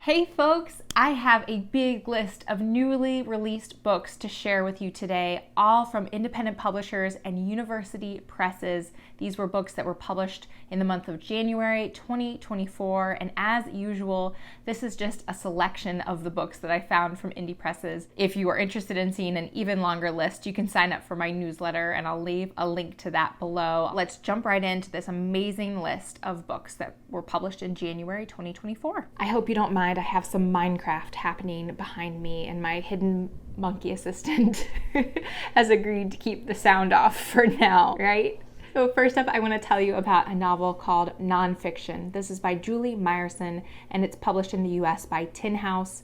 Hey folks, I have a big list of newly released books to share with you today, all from independent publishers and university presses. These were books that were published in the month of January 2024, and as usual, this is just a selection of the books that I found from indie presses. If you are interested in seeing an even longer list, you can sign up for my newsletter, and I'll leave a link to that below. Let's jump right into this amazing list of books that were published in January 2024. I hope you don't mind. I have some Minecraft happening behind me, and my hidden monkey assistant has agreed to keep the sound off for now, right? So first up, I want to tell you about a novel called Nonfiction. This is by Julie Myerson, and it's published in the US by Tin House.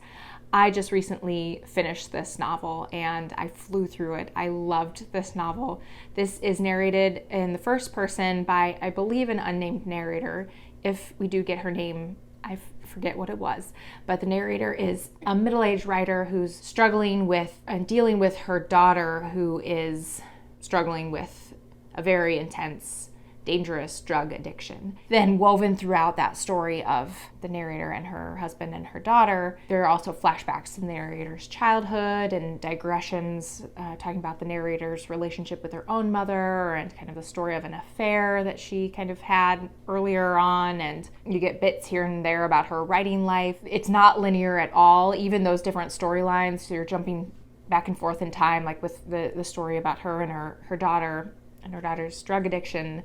I just recently finished this novel and I flew through it. I loved this novel. This is narrated in the first person by, I believe, an unnamed narrator. If we do get her name, I forget what it was, but the narrator is a middle-aged writer who's struggling with and dealing with her daughter, who is struggling with a very intense, dangerous drug addiction. Then woven throughout that story of the narrator and her husband and her daughter, there are also flashbacks to the narrator's childhood and digressions talking about the narrator's relationship with her own mother and kind of the story of an affair that she kind of had earlier on. And you get bits here and there about her writing life. It's not linear at all. Even those different storylines, so you're jumping back and forth in time, like with the story about her and her daughter and her daughter's drug addiction.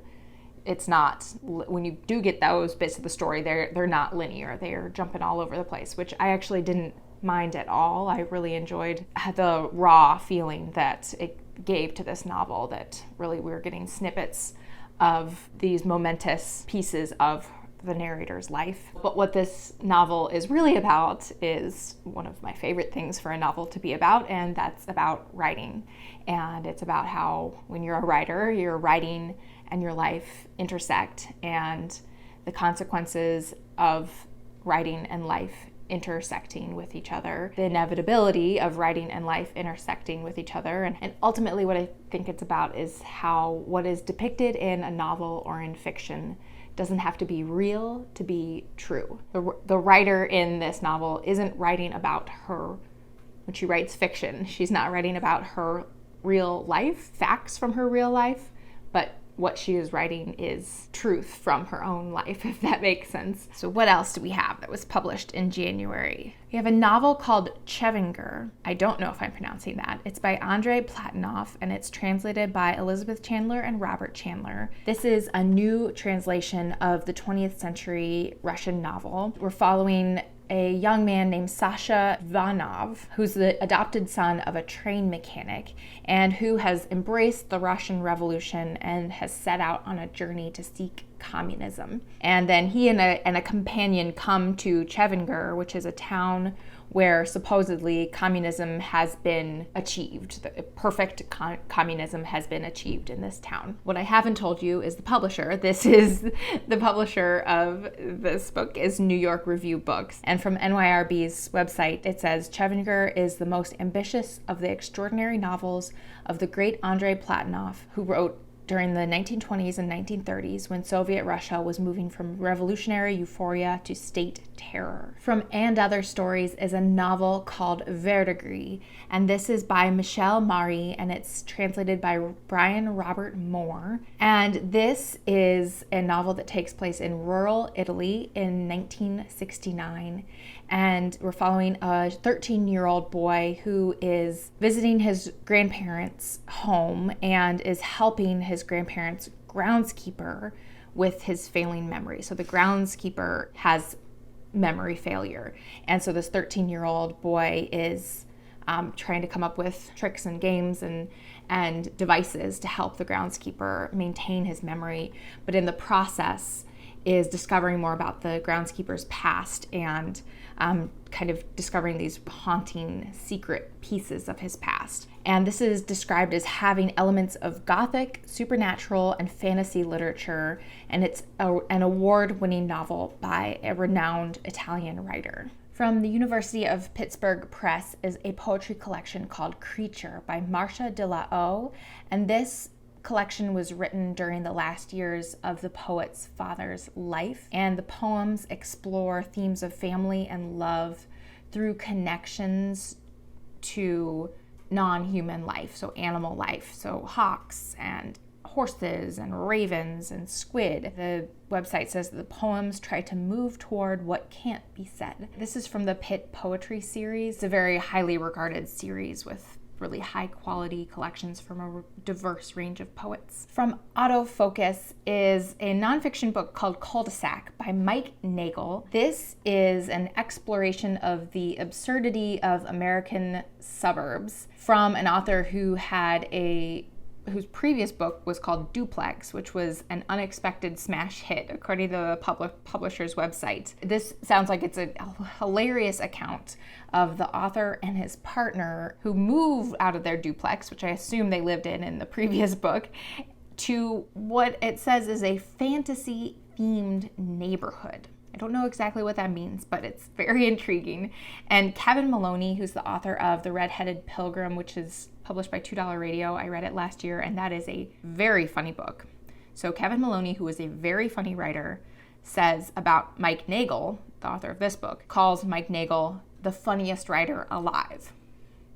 It's not, when you do get those bits of the story, they're not linear. They're jumping all over the place, which I actually didn't mind at all. I really enjoyed the raw feeling that it gave to this novel, that really we were getting snippets of these momentous pieces of the narrator's life. But what this novel is really about is one of my favorite things for a novel to be about, and that's about writing. And it's about how when you're a writer, you're writing and your life intersect, and the consequences of writing and life intersecting with each other, the inevitability of writing and life intersecting with each other. And ultimately what I think it's about is how what is depicted in a novel or in fiction doesn't have to be real to be true. The writer in this novel isn't writing about her, when she writes fiction, she's not writing about her real life, facts from her real life, but what she is writing is truth from her own life, if that makes sense. So what else do we have that was published in January? We have a novel called Chevengur. I don't know if I'm pronouncing that. It's by Andrey Platonov, and it's translated by Elizabeth Chandler and Robert Chandler. This is a new translation of the 20th century Russian novel. We're following a young man named Sasha Vanov, who's the adopted son of a train mechanic and who has embraced the Russian Revolution and has set out on a journey to seek communism. And then he and a companion come to Chevengur, which is a town where supposedly communism has been achieved. The perfect communism has been achieved in this town. What I haven't told you is the publisher. This is the publisher of this book is New York Review Books. And from NYRB's website, it says, Chevengur is the most ambitious of the extraordinary novels of the great Andrey Platonov, who wrote during the 1920s and 1930s when Soviet Russia was moving from revolutionary euphoria to state terror. From And Other Stories is a novel called Verdigris, and this is by Michele and it's translated by Brian Robert Moore. And this is a novel that takes place in rural Italy in 1969. And we're following a 13-year-old boy who is visiting his grandparents' home and is helping his grandparents' groundskeeper with his failing memory. So the groundskeeper has memory failure. And so this 13-year-old boy is trying to come up with tricks and games and devices to help the groundskeeper maintain his memory. But in the process is discovering more about the groundskeeper's past and kind of discovering these haunting secret pieces of his past. And this is described as having elements of Gothic, supernatural, and fantasy literature, and it's an award-winning novel by a renowned Italian writer. From the University of Pittsburgh Press is a poetry collection called Creature by Marsha de la O, and this collection was written during the last years of the poet's father's life, and the poems explore themes of family and love through connections to non-human life, so animal life, so hawks and horses and ravens and squid. The website says that the poems try to move toward what can't be said. This is from the Pitt Poetry series. It's a very highly regarded series with really high quality collections from a diverse range of poets. From Autofocus is a nonfiction book called Culdesac by Mike Nagel. This is an exploration of the absurdity of American suburbs from an author whose previous book was called Duplex, which was an unexpected smash hit, according to the publisher's website. This sounds like it's a hilarious account of the author and his partner who moved out of their duplex, which I assume they lived in the previous book, to what it says is a fantasy-themed neighborhood. I don't know exactly what that means, but it's very intriguing. And Kevin Maloney, who's the author of The Red-Headed Pilgrim, which is published by $2 Radio. I read it last year, and that is a very funny book. So Kevin Maloney, who is a very funny writer, says about Mike Nagel, the author of this book, calls Mike Nagel the funniest writer alive.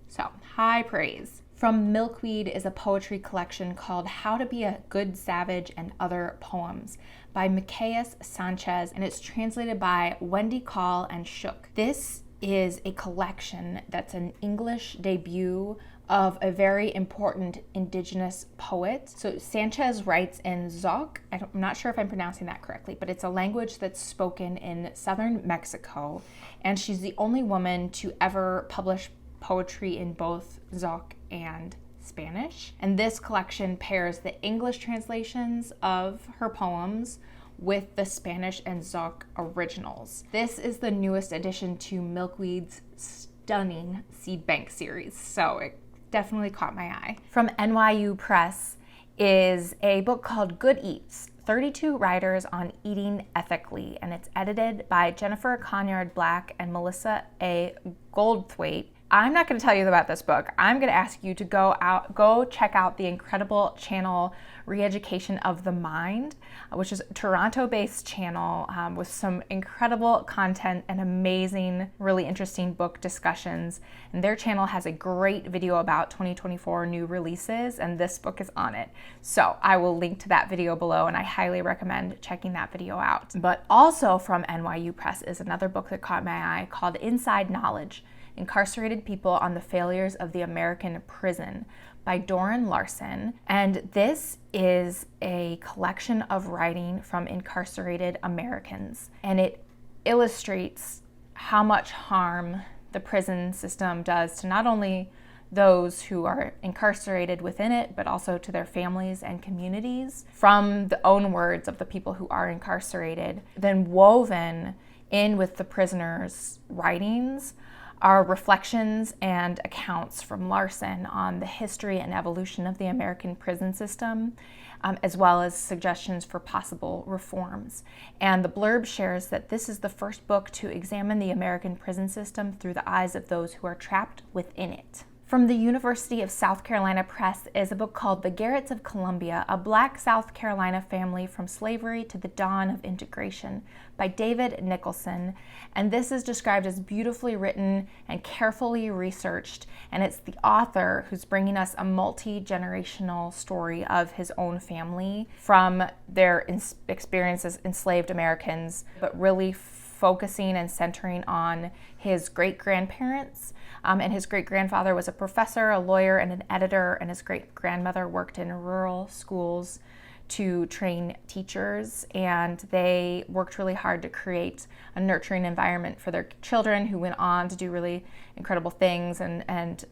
So, high praise. From Milkweed is a poetry collection called How to Be a Good Savage and Other Poems by Mikeas, Sánchez, and it's translated by Wendy Call and Shook. This is a collection that's an English debut of a very important indigenous poet. So Sánchez writes in Zoc. I'm not sure if I'm pronouncing that correctly, but it's a language that's spoken in southern Mexico, and she's the only woman to ever publish poetry in both Zoc and Spanish. And this collection pairs the English translations of her poems with the Spanish and Zoc originals. This is the newest addition to Milkweed's stunning seed bank series, so it definitely caught my eye. From NYU Press is a book called Good Eats, 32 Writers on Eating Ethically, and it's edited by Jennifer Conyard Black and Melissa A. Goldthwaite. I'm not going to tell you about this book. I'm going to ask you to go check out the incredible channel Re-Education of the Mind, which is a Toronto-based channel with some incredible content and amazing, really interesting book discussions. And their channel has a great video about 2024 new releases, and this book is on it. So I will link to that video below, and I highly recommend checking that video out. But also from NYU Press is another book that caught my eye called Inside Knowledge: Incarcerated People on the Failures of the American Prison by Doran Larson. And this is a collection of writing from incarcerated Americans. And it illustrates how much harm the prison system does to not only those who are incarcerated within it, but also to their families and communities from the own words of the people who are incarcerated. Then woven in with the prisoners' writings are reflections and accounts from Larson on the history and evolution of the American prison system, as well as suggestions for possible reforms. And the blurb shares that this is the first book to examine the American prison system through the eyes of those who are trapped within it. From the University of South Carolina Press is a book called The Garretts of Columbia, a Black South Carolina Family from Slavery to the Dawn of Integration by David Nicholson. And this is described as beautifully written and carefully researched. And it's the author who's bringing us a multi-generational story of his own family from their experience as enslaved Americans, but really focusing and centering on his great-grandparents. And his great-grandfather was a professor, a lawyer, and an editor, and his great-grandmother worked in rural schools to train teachers, and they worked really hard to create a nurturing environment for their children, who went on to do really incredible things and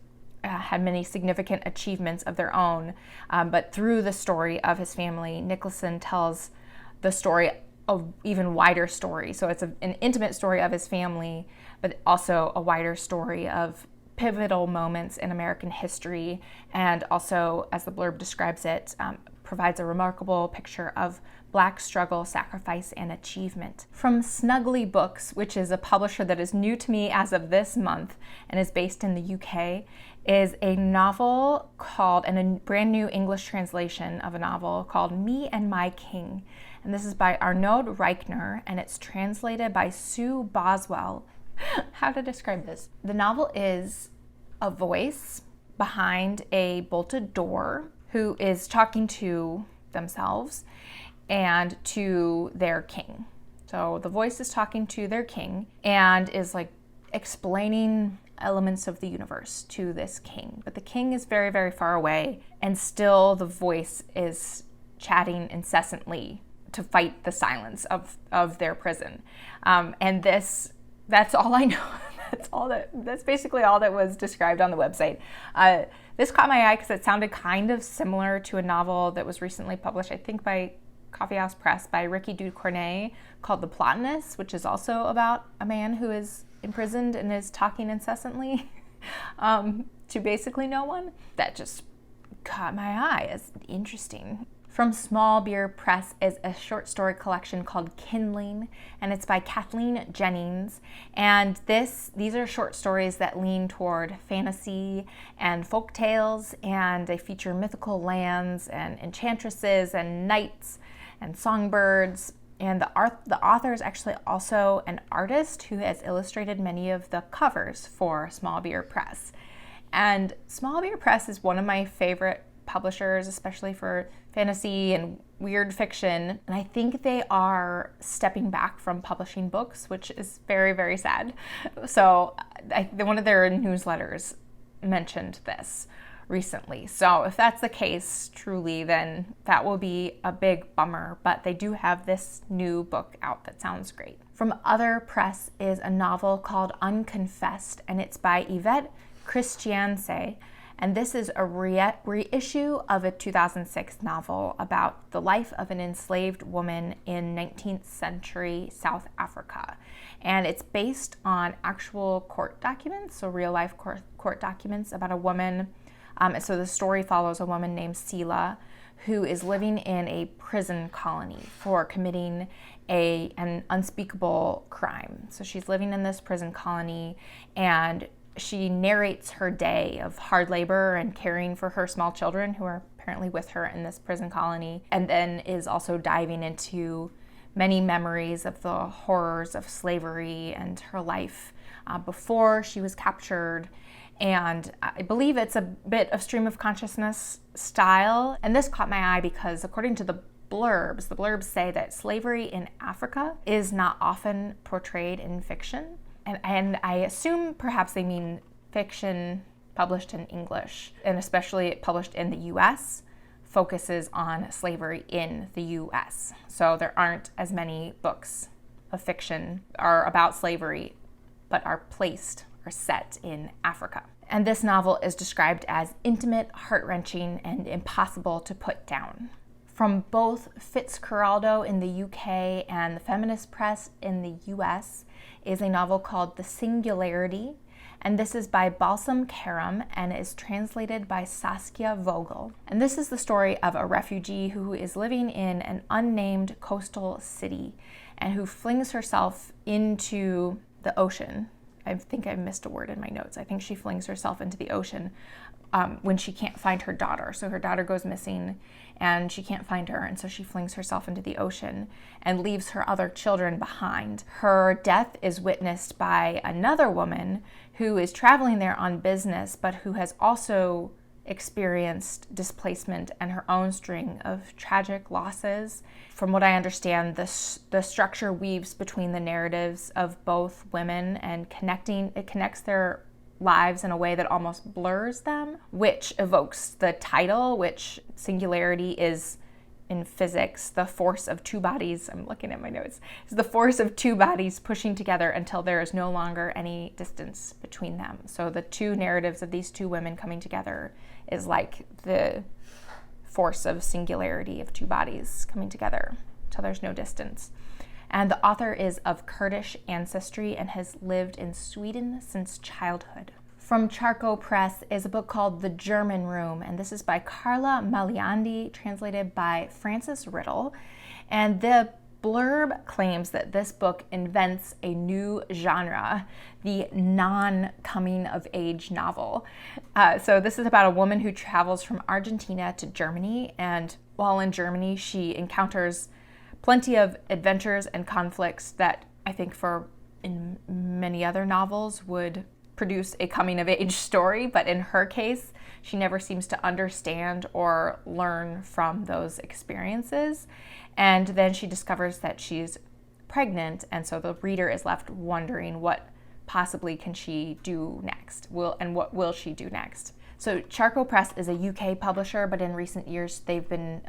had many significant achievements of their own. But through the story of his family, Nicholson tells the story, a even wider story. So it's an intimate story of his family, but also a wider story of pivotal moments in American history, and also, as the blurb describes it, provides a remarkable picture of Black Struggle, Sacrifice, and Achievement. From Snuggly Books, which is a publisher that is new to me as of this month and is based in the UK, is a novel called, and a brand new English translation of a novel called Me and My King. And this is by Arnaud Reichner, and it's translated by Sue Boswell. How to describe this? The novel is a voice behind a bolted door who is talking to themselves and to their king. So the voice is talking to their king and is like explaining elements of the universe to this king. But the king is very, very far away, and still the voice is chatting incessantly to fight the silence of their prison. And that's all I know. That's basically all that was described on the website. This caught my eye because it sounded kind of similar to a novel that was recently published, I think by Coffeehouse Press, by Ricky Ducournay, called The Platonist, which is also about a man who is imprisoned and is talking incessantly to basically no one. That just caught my eye as interesting. From Small Beer Press is a short story collection called Kindling, and it's by Kathleen Jennings. And these are short stories that lean toward fantasy and folk tales, and they feature mythical lands and enchantresses and knights and songbirds. And the author is actually also an artist who has illustrated many of the covers for Small Beer Press. And Small Beer Press is one of my favorite publishers, especially for fantasy and weird fiction. And I think they are stepping back from publishing books, which is very, very sad. So one of their newsletters mentioned this recently. So if that's the case, truly, then that will be a big bummer. But they do have this new book out that sounds great. From Other Press is a novel called Unconfessed, and it's by Yvette Christianse. And this is a reissue of a 2006 novel about the life of an enslaved woman in 19th century South Africa. And it's based on actual court documents, so real life court documents about a woman. So the story follows a woman named Sila, who is living in a prison colony for committing an unspeakable crime. So she's living in this prison colony, and she narrates her day of hard labor and caring for her small children who are apparently with her in this prison colony, and then is also diving into many memories of the horrors of slavery and her life before she was captured. And I believe it's a bit of stream of consciousness style. And this caught my eye because according to the blurbs say that slavery in Africa is not often portrayed in fiction. And I assume perhaps they mean fiction published in English, and especially published in the US, focuses on slavery in the US. So there aren't as many books of fiction are about slavery, but are set in Africa. And this novel is described as intimate, heart-wrenching, and impossible to put down. From both Fitzcarraldo in the UK and the Feminist Press in the US is a novel called The Singularity, and this is by Balsam Karam and is translated by Saskia Vogel. And this is the story of a refugee who is living in an unnamed coastal city and who flings herself into the ocean. I think I missed a word in my notes. I think she flings herself into the ocean when she can't find her daughter. So her daughter goes missing and she can't find her, and so she flings herself into the ocean and leaves her other children behind. Her death is witnessed by another woman who is traveling there on business, but who has also experienced displacement and her own string of tragic losses. From what I understand, the structure weaves between the narratives of both women and it connects their lives in a way that almost blurs them, which evokes the title, which Singularity is in physics the force of two bodies. I'm looking at my notes. It's the force of two bodies pushing together until there is no longer any distance between them. So the two narratives of these two women coming together is like the force of singularity of two bodies coming together until there's no distance. And the author is of Kurdish ancestry and has lived in Sweden since childhood. From Charco Press is a book called The German Room, and this is by Carla Maliandi, translated by Frances Riddle. And the blurb claims that this book invents a new genre, the non-coming-of-age novel. So this is about a woman who travels from Argentina to Germany, and while in Germany, she encounters plenty of adventures and conflicts that I think in many other novels would produce a coming-of-age story, but in her case, she never seems to understand or learn from those experiences. And then she discovers that she's pregnant, and so the reader is left wondering what possibly can she do next, what will she do next. So Charco Press is a UK publisher, but in recent years they've been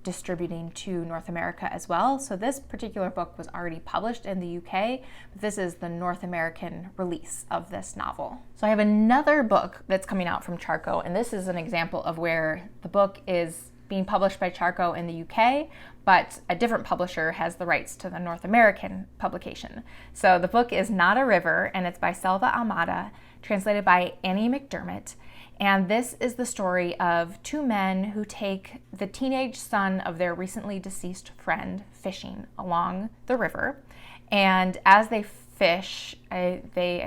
distributing to North America as well. So this particular book was already published in the UK, but this is the North American release of this novel. So I have another book that's coming out from Charco, and this is an example of where the book is being published by Charco in the UK, but a different publisher has the rights to the North American publication. So the book is Not a River, and it's by Selva Almada, translated by Annie McDermott. And this is the story of two men who take the teenage son of their recently deceased friend fishing along the river. And as they fish, I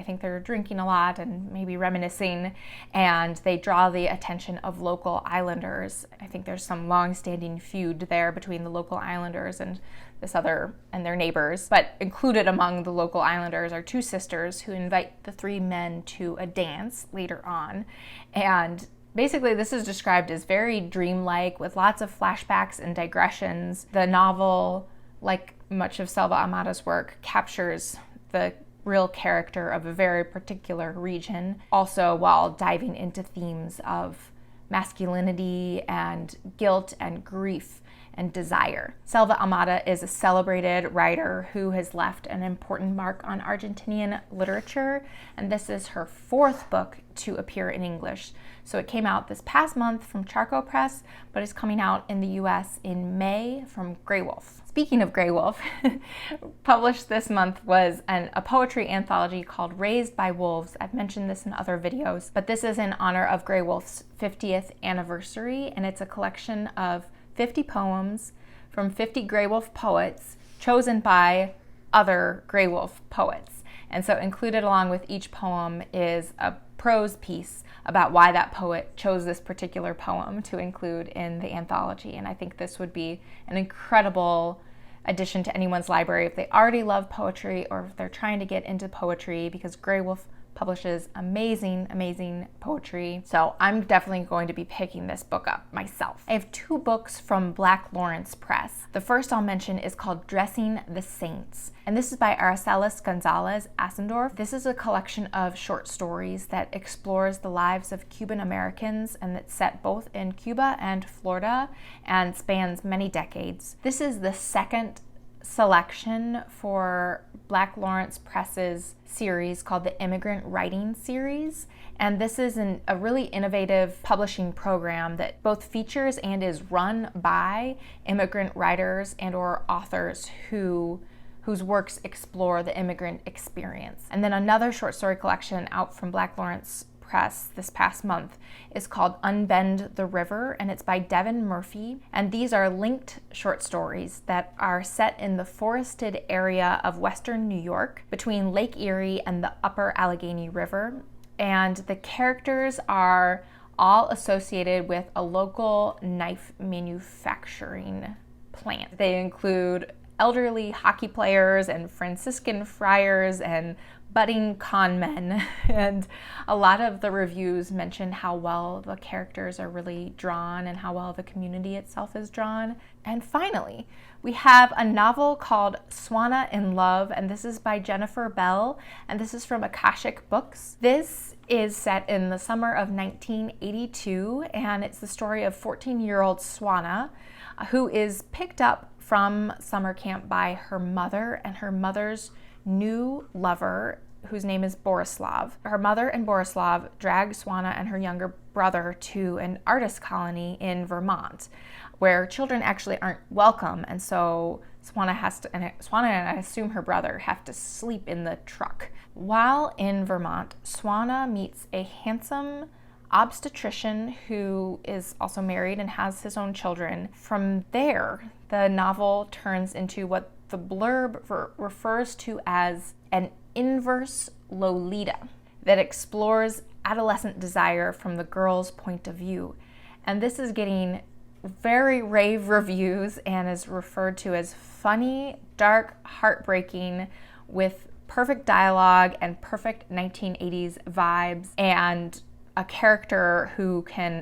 think they're drinking a lot and maybe reminiscing, and they draw the attention of local islanders. I think there's some long-standing feud there between the local islanders and their neighbors. But included among the local islanders are two sisters who invite the three men to a dance later on. And basically this is described as very dreamlike with lots of flashbacks and digressions. The novel, like much of Selva Almada's work, captures the real character of a very particular region, also while diving into themes of masculinity and guilt and grief and desire. Selva Almada is a celebrated writer who has left an important mark on Argentinian literature, and this is her fourth book to appear in English. So it came out this past month from Charco Press, but is coming out in the US in May from Grey Wolf. Speaking of Grey Wolf, published this month was a poetry anthology called Raised by Wolves. I've mentioned this in other videos, but this is in honor of Grey Wolf's 50th anniversary, and it's a collection of 50 poems from 50 Grey Wolf poets chosen by other Grey Wolf poets. And so included along with each poem is a prose piece about why that poet chose this particular poem to include in the anthology. And I think this would be an incredible addition to anyone's library if they already love poetry or if they're trying to get into poetry, because Grey Wolf publishes amazing, amazing poetry. So I'm definitely going to be picking this book up myself. I have two books from Black Lawrence Press. The first I'll mention is called Dressing the Saints, and this is by Aracelis Gonzalez Asendorf. This is a collection of short stories that explores the lives of Cuban Americans, and that's set both in Cuba and Florida and spans many decades. This is the second selection for Black Lawrence Press's series called the Immigrant Writing Series, and this is a really innovative publishing program that both features and is run by immigrant writers and or authors whose works explore the immigrant experience. And then another short story collection out from Black Lawrence Press this past month is called Unbend the River, and it's by Devin Murphy. And these are linked short stories that are set in the forested area of western New York between Lake Erie and the upper Allegheny River. And the characters are all associated with a local knife manufacturing plant. They include elderly hockey players and Franciscan friars and budding con men, and a lot of the reviews mention how well the characters are really drawn and how well the community itself is drawn. And finally, we have a novel called Swana in Love, and this is by Jennifer Bell, and this is from Akashic Books. This is set in the summer of 1982, and it's the story of 14-year-old Swana, who is picked up from summer camp by her mother and her mother's new lover, whose name is Borislav. Her mother and Borislav drag Swana and her younger brother to an artist colony in Vermont, where children actually aren't welcome, and so Swana and I assume her brother have to sleep in the truck. While in Vermont, Swana meets a handsome obstetrician who is also married and has his own children. From there, the novel turns into what the blurb refers to as an inverse Lolita that explores adolescent desire from the girl's point of view. And this is getting very rave reviews and is referred to as funny, dark, heartbreaking, with perfect dialogue and perfect 1980s vibes, and a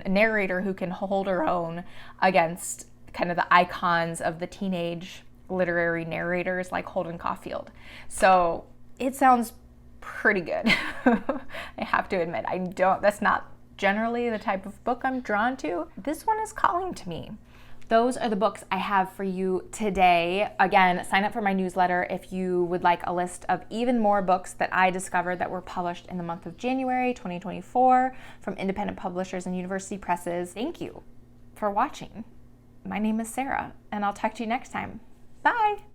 narrator who can hold her own against kind of the icons of the teenage literary narrators like Holden Caulfield. So it sounds pretty good. I have to admit, that's not generally the type of book I'm drawn to. This one is calling to me. Those are the books I have for you today. Again, sign up for my newsletter if you would like a list of even more books that I discovered that were published in the month of January 2024 from independent publishers and university presses. Thank you for watching. My name is Sarah, and I'll talk to you next time. Bye!